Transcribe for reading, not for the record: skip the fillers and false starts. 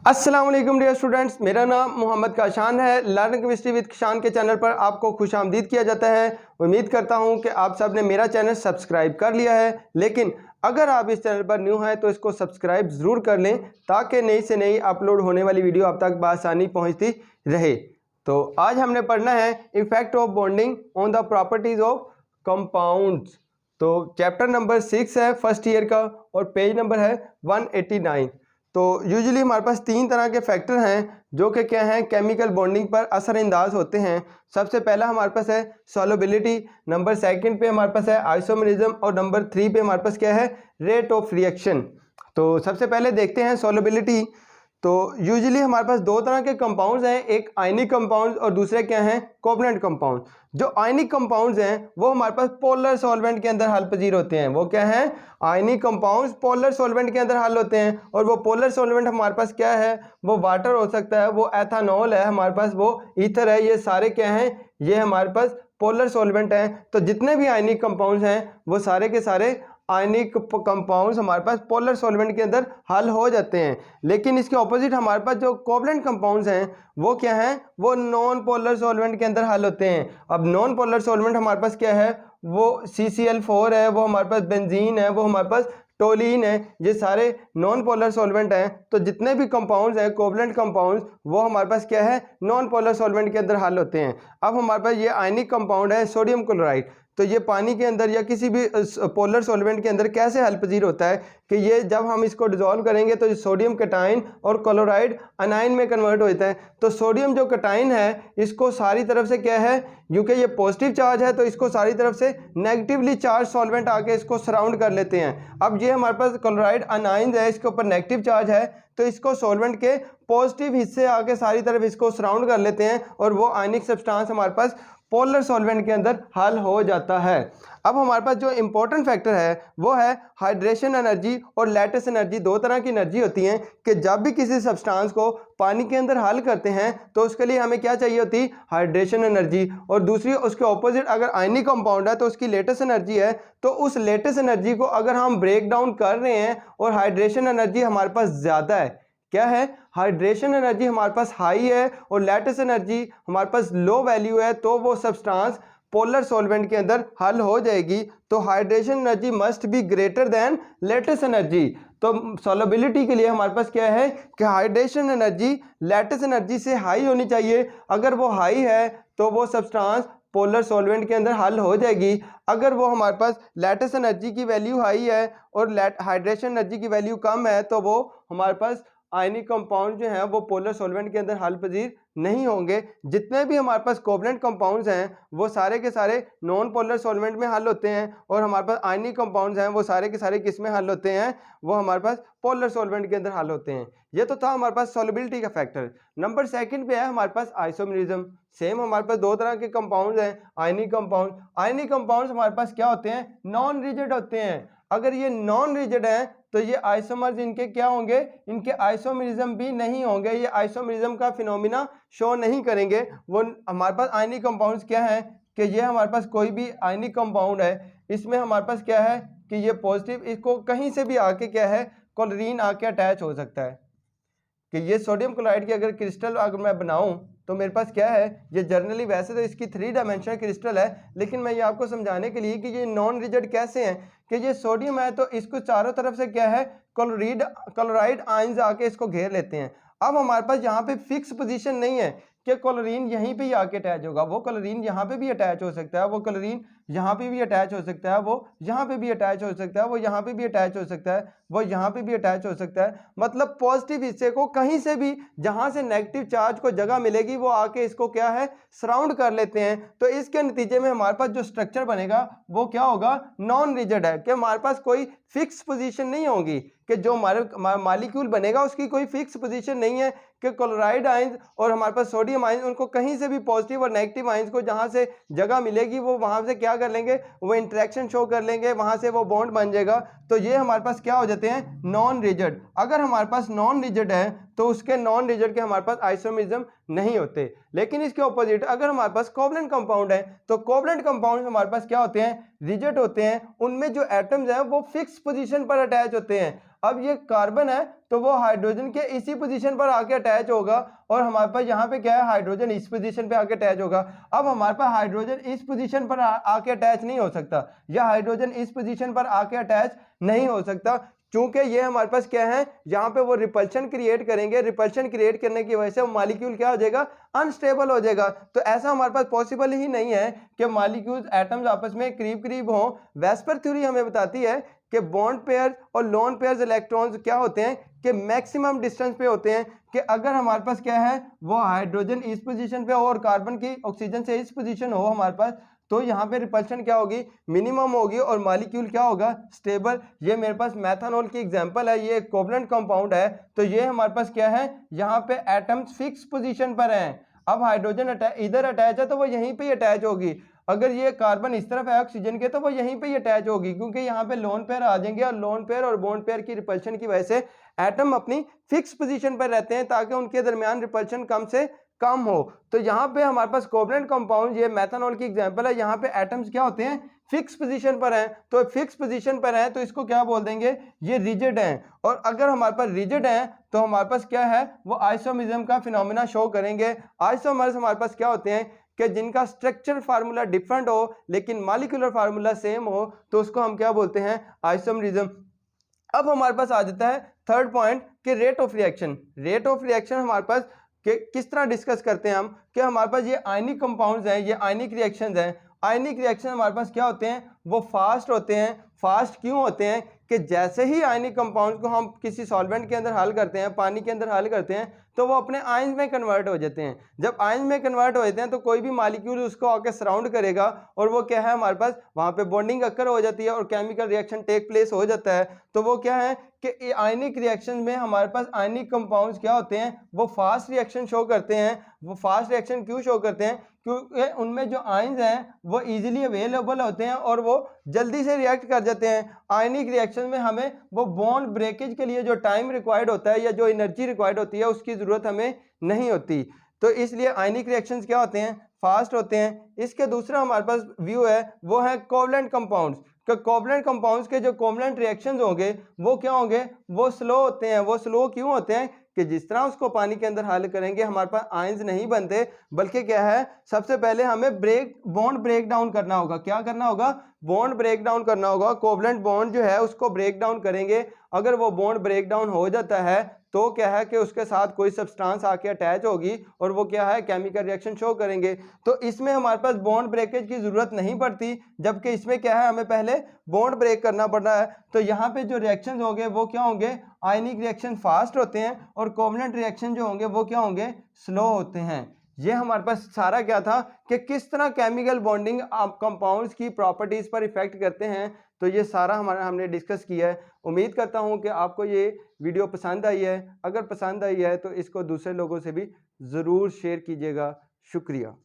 अस्सलाम वालेकुम dear students, मेरा नाम मोहम्मद काशान है। लर्न केमिस्ट्री विद काशान के चैनल पर आपको खुशामदीद किया जाता है। उम्मीद करता हूं कि आप सब ने मेरा चैनल सब्सक्राइब कर लिया है, लेकिन अगर आप इस चैनल पर न्यू हैं तो इसको सब्सक्राइब ज़रूर कर लें ताकि नई से नई अपलोड होने वाली वीडियो आप तक बआसानी पहुँचती रहे। तो आज हमने पढ़ना है effect of bonding on the properties of compounds. तो चैप्टर नंबर 6 है फर्स्ट ईयर का और पेज नंबर है 189। तो यूजुअली हमारे पास तीन तरह के फैक्टर हैं जो कि क्या हैं, केमिकल बॉन्डिंग पर असरअंदाज होते हैं। सबसे पहला हमारे पास है सॉल्युबिलिटी, नंबर सेकंड पे हमारे पास है आइसोमरिज्म और नंबर 3 पे हमारे पास क्या है, रेट ऑफ रिएक्शन। तो सबसे पहले देखते हैं सॉल्युबिलिटी। तो यूजुअली हमारे पास दो तरह के कंपाउंड्स हैं, एक आयनिक कंपाउंड्स और दूसरे क्या हैं, कोवलेंट कंपाउंड। जो आयनिक कंपाउंड्स हैं वो हमारे पास पोलर सॉल्वेंट के अंदर हल पजीर होते हैं। वो क्या हैं, आयनिक कंपाउंड्स पोलर सॉल्वेंट के अंदर हल होते हैं। और वो पोलर सॉल्वेंट हमारे पास क्या है, वो वाटर हो सकता है, वो एथानॉल है हमारे पास, वो ईथर है। ये सारे क्या हैं, ये हमारे पास पोलर सॉल्वेंट हैं। तो जितने भी आयनिक कंपाउंड्स हैं वो सारे के सारे आयनिक कंपाउंड्स हमारे पास पोलर सॉल्वेंट के अंदर हल हो जाते हैं। लेकिन इसके ऑपोजिट हमारे पास जो कोवलेंट कंपाउंड्स हैं वो क्या हैं, वो नॉन पोलर सॉल्वेंट के अंदर हल होते हैं। अब नॉन पोलर सॉल्वेंट हमारे पास क्या है, वो CCl4 है, वो हमारे पास बेंजीन है, वो हमारे पास टोलिन है। ये सारे नॉन पोलर सॉल्वेंट हैं। तो जितने भी कंपाउंड्स हैं कोवलेंट कंपाउंड्स वो हमारे पास क्या है, नॉन पोलर सॉल्वेंट के अंदर हल होते हैं। अब हमारे पास ये आयनिक कंपाउंड है सोडियम क्लोराइड। तो ये पानी के अंदर या किसी भी पोलर सॉल्वेंट के अंदर कैसे हल पजीर होता है कि ये जब हम इसको डिजोल्व करेंगे तो सोडियम कैटाइन और क्लोराइड अनाइन में कन्वर्ट होता है। तो सोडियम जो कैटाइन है इसको सारी तरफ से क्या है, क्योंकि ये पॉजिटिव चार्ज है तो इसको सारी तरफ से नेगेटिवली चार्ज सॉल्वेंट आके इसको सराउंड कर लेते हैं। अब ये हमारे पास क्लोराइड अनाइन है, इसके ऊपर नेगेटिव चार्ज है तो इसको सॉल्वेंट के पॉजिटिव हिस्से आके सारी तरफ इसको सराउंड कर लेते हैं और वो आयनिक सब्सटेंस हमारे पास पोलर सॉल्वेंट के अंदर हल हो जाता है। अब हमारे पास जो इंपॉर्टेंट फैक्टर है वो है हाइड्रेशन एनर्जी और लैटिस एनर्जी। दो तरह की एनर्जी होती हैं कि जब भी किसी सब्सटेंस को पानी के अंदर हल करते हैं तो उसके लिए हमें क्या चाहिए होती, हाइड्रेशन एनर्जी। और दूसरी उसके ऑपोजिट अगर आयनिक कंपाउंड है तो उसकी लेटेस्ट एनर्जी है। तो उस लेटेस्ट एनर्जी को अगर हम ब्रेक डाउन कर रहे हैं और हाइड्रेशन एनर्जी हमारे पास ज़्यादा है, क्या है, हाइड्रेशन एनर्जी हमारे पास हाई है और लैटिस एनर्जी हमारे पास लो वैल्यू है, तो वो सब्सटेंस पोलर सॉल्वेंट के अंदर हल हो जाएगी। तो hydration energy must be greater than lattice energy. तो सॉल्युबिलिटी के लिए हमारे पास क्या है कि हाइड्रेशन एनर्जी लैटिस एनर्जी से हाई होनी चाहिए। अगर वो हाई है तो वो सब्सटेंस पोलर सॉल्वेंट के अंदर हल हो जाएगी। अगर वो हमारे पास लैटिस एनर्जी की वैल्यू हाई है और हाइड्रेशन एनर्जी की वैल्यू कम है तो वो हमारे पास आयनिक कंपाउंड जो हैं वो पोलर सॉल्वेंट के अंदर हल पजीर नहीं होंगे। जितने भी हमारे पास कोवलेंट कंपाउंड्स हैं वो सारे के सारे नॉन पोलर सॉल्वेंट में हल होते हैं और हमारे पास आयनिक कंपाउंड्स हैं वो सारे के सारे किस में हल होते हैं, वो हमारे पास पोलर सॉल्वेंट के अंदर हल होते हैं। ये तो था हमारे पास सॉल्युबिलिटी का फैक्टर। नंबर सेकंड पे है हमारे पास आइसोमरिज्म। सेम हमारे पास दो तरह के कंपाउंड्स हैं, आयनिक कंपाउंड। आयनिक कंपाउंड्स हमारे पास क्या होते हैं, नॉन रिजिड होते हैं। अगर ये नॉन रिजिड हैं तो ये आइसोमर्स इनके क्या होंगे, इनके आइसोमरिज्म भी नहीं होंगे, ये आइसोमरिज्म का फिनोमिना शो नहीं करेंगे। वो हमारे पास आयनिक कंपाउंड्स क्या है कि ये हमारे पास कोई भी आयनिक कंपाउंड है इसमें हमारे पास क्या है कि ये पॉजिटिव, इसको कहीं से भी आके क्या है, क्लोरीन आके अटैच हो सकता है। कि ये सोडियम क्लोराइड की अगर क्रिस्टल अगर मैं बनाऊं तो मेरे पास क्या है, ये जर्नली वैसे तो इसकी 3 डायमेंशनल क्रिस्टल है, लेकिन मैं ये आपको समझाने के लिए कि ये नॉन रिजिड कैसे हैं कि ये सोडियम है तो इसको चारों तरफ से क्या है, क्लोराइड आयंस आके इसको घेर लेते हैं। अब हमारे पास यहाँ पे फिक्स पोजीशन नहीं है कि क्लोरीन यहीं पे ही आके अटैच होगा, वो क्लोरीन यहाँ पे भी अटैच हो सकता है, वो क्लोरीन यहाँ पे भी अटैच हो सकता है, वो यहाँ पे भी अटैच हो सकता है, वो यहाँ पे भी अटैच हो सकता है, वो यहाँ पे भी अटैच हो सकता है। मतलब पॉजिटिव हिस्से को कहीं से भी जहाँ से नेगेटिव चार्ज को जगह मिलेगी वो आके इसको क्या है, सराउंड कर लेते हैं। तो इसके नतीजे में हमारे पास जो स्ट्रक्चर बनेगा वो क्या होगा, नॉन रिजिड है कि हमारे पास कोई फिक्स पोजीशन नहीं होगी कि जो हमारे मॉलिक्यूल बनेगा उसकी कोई फिक्स पोजीशन नहीं है कि क्लोराइड आयंस और हमारे पास सोडियम आयंस उनको कहीं से भी पॉजिटिव और नेगेटिव आयंस को जहां से जगह मिलेगी वो वहां से क्या कर लेंगे, वो इंटरेक्शन शो कर लेंगे, वहां से वो बॉन्ड बन जाएगा। तो ये हमारे पास क्या हो जाते हैं, नॉन रिजिड। अगर हमारे पास नॉन रिजिड है तो उसके नॉन रिजिड के हमारे पास आइसोमरिज्म नहीं होते। लेकिन इसके ऑपोजिट अगर हमारे पास कोवलेंट कंपाउंड है तो कोवलेंट कंपाउंड हमारे पास क्या होते हैं, रिजिड होते हैं। उनमें जो एटम्स हैं वो फिक्स पोजीशन पर अटैच होते हैं। अब ये कार्बन है तो वो हाइड्रोजन के इसी पोजीशन पर आके अटैच होगा और हमारे पास यहाँ पे क्या है, हाइड्रोजन इस पोजीशन पे आके अटैच होगा। अब हमारे पास हाइड्रोजन इस पोजीशन पर आके अटैच नहीं हो सकता, या हाइड्रोजन इस पोजीशन पर आके अटैच नहीं हो सकता, क्योंकि ये हमारे पास क्या है, यहाँ पे वो रिपल्शन क्रिएट करेंगे। रिपल्शन क्रिएट करने की वजह से वो मॉलिक्यूल क्या हो जाएगा, अनस्टेबल हो जाएगा। तो ऐसा हमारे पास पॉसिबल ही नहीं है कि मॉलिक्यूल्स एटम्स आपस में करीब करीब हों। वेस्पर थ्योरी हमें बताती है कि बॉन्ड पेयर और लोन पेयर्स इलेक्ट्रॉन्स क्या होते हैं कि मैक्सिमम डिस्टेंस पे होते हैं, कि अगर हमारे पास क्या है, वो हाइड्रोजन इस पोजीशन पे हो और कार्बन की ऑक्सीजन से इस पोजीशन हो हमारे पास, तो यहाँ पे रिपल्शन क्या होगी, मिनिमम होगी और मॉलिक्यूल क्या होगा, स्टेबल। ये मेरे पास मेथनॉल की एग्जांपल है, ये एक कोवलेंट कंपाउंड है। तो ये हमारे पास क्या है, यहाँ पे एटम्स फिक्स पोजीशन पर हैं। अब हाइड्रोजन इधर अटैच है तो वो यहीं पे अटैच होगी। अगर ये कार्बन इस तरफ है ऑक्सीजन के तो वो यहीं पे अटैच होगी, क्योंकि यहाँ पे लोन पेयर आ जाएंगे और लोन पेयर और बॉन्ड पेयर की रिपल्शन की वजह से एटम अपनी फिक्स पोजीशन पर रहते हैं ताकि उनके दरमियान रिपल्शन कम से कम हो। तो यहाँ पे हमारे पास कोवलेंट कंपाउंड, ये मेथनॉल की एग्जांपल है, यहाँ पे एटम्स क्या होते हैं, फिक्स पोजीशन पर हैं। तो फिक्स पोजीशन पर हैं तो इसको क्या बोल देंगे, ये रिजिड हैं। और अगर हमारे पास रिजिड हैं तो हमारे पास क्या है, वो आइसोमिज्म का फिनोमेना शो करेंगे। आइसोमर्स हमारे पास क्या होते हैं कि जिनका स्ट्रक्चर फार्मूला डिफरेंट हो लेकिन मॉलिक्यूलर फार्मूला सेम हो, तो उसको हम क्या बोलते हैं, आइसोमरिज्म। अब हमारे पास आ जाता है थर्ड पॉइंट कि rate of reaction. Rate of reaction हमारे पास कि किस तरह डिस्कस करते हैं हम, कि हमारे पास ये आयनिक कंपाउंड्स हैं, ये आयनिक रिएक्शंस हैं। आयनिक रिएक्शन हमारे पास क्या होते हैं, वो फास्ट होते हैं। फास्ट क्यों होते हैं कि जैसे ही आयनिक कंपाउंड्स को हम किसी सॉल्वेंट के अंदर हल करते हैं, पानी के अंदर हल करते हैं, तो वो अपने आयंस में कन्वर्ट हो जाते हैं। जब आयंस में कन्वर्ट हो जाते हैं तो कोई भी मॉलिक्यूल उसको आके सराउंड करेगा और वो क्या है, हमारे पास वहाँ पे बॉन्डिंग अकर हो जाती है और केमिकल रिएक्शन टेक प्लेस हो जाता है। तो वो क्या है कि आयनिक रिएक्शन में हमारे पास आयनिक कंपाउंड्स क्या होते हैं, वो फास्ट रिएक्शन शो करते हैं। वो फास्ट रिएक्शन क्यों शो करते हैं, क्योंकि उनमें जो आयंस हैं वो इजीली अवेलेबल होते हैं और वो जल्दी से रिएक्ट कर जाते हैं। आयनिक रिएक्शन में हमें वो बॉन्ड ब्रेकेज के लिए जो टाइम रिक्वायर्ड होता है या जो एनर्जी रिक्वायर्ड होती है उसकी ज़रूरत हमें नहीं होती। तो इसलिए आयनिक रिएक्शंस क्या होते हैं, फास्ट होते हैं। इसके दूसरा हमारे पास व्यू है, वो है कोवलेंट कंपाउंड्स। कि कोवलेंट कंपाउंड्स के जो कोवलेंट रिएक्शंस होंगे वो क्या होंगे, वो स्लो होते हैं। वो स्लो क्यों होते हैं कि जिस तरह उसको पानी के अंदर हल करेंगे हमारे पास आयंस नहीं बनते, बल्कि क्या है, सबसे पहले हमें बॉन्ड ब्रेक डाउन करना होगा। क्या करना होगा, बॉन्ड ब्रेक डाउन करना होगा। कोवलेंट बॉन्ड जो है उसको ब्रेक डाउन करेंगे। अगर वो बॉन्ड ब्रेक डाउन हो जाता है तो क्या है कि उसके साथ कोई सब्सटेंस आके अटैच होगी और वो क्या है, केमिकल रिएक्शन शो करेंगे। तो इसमें हमारे पास बॉन्ड ब्रेकेज की जरूरत नहीं पड़ती, जबकि इसमें क्या है, हमें पहले बॉन्ड ब्रेक करना पड़ रहा है। तो यहाँ पे जो रिएक्शन होंगे वो क्या होंगे, आयनिक रिएक्शन फास्ट होते हैं और कोवलेंट रिएक्शन जो होंगे वो क्या होंगे, स्लो होते हैं। ये हमारे पास सारा क्या था कि किस तरह केमिकल बॉन्डिंग आप कंपाउंड्स की प्रॉपर्टीज पर इफेक्ट करते हैं। तो ये सारा हमने डिस्कस किया है। उम्मीद करता हूँ कि आपको ये वीडियो पसंद आई है। अगर पसंद आई है तो इसको दूसरे लोगों से भी ज़रूर शेयर कीजिएगा। शुक्रिया।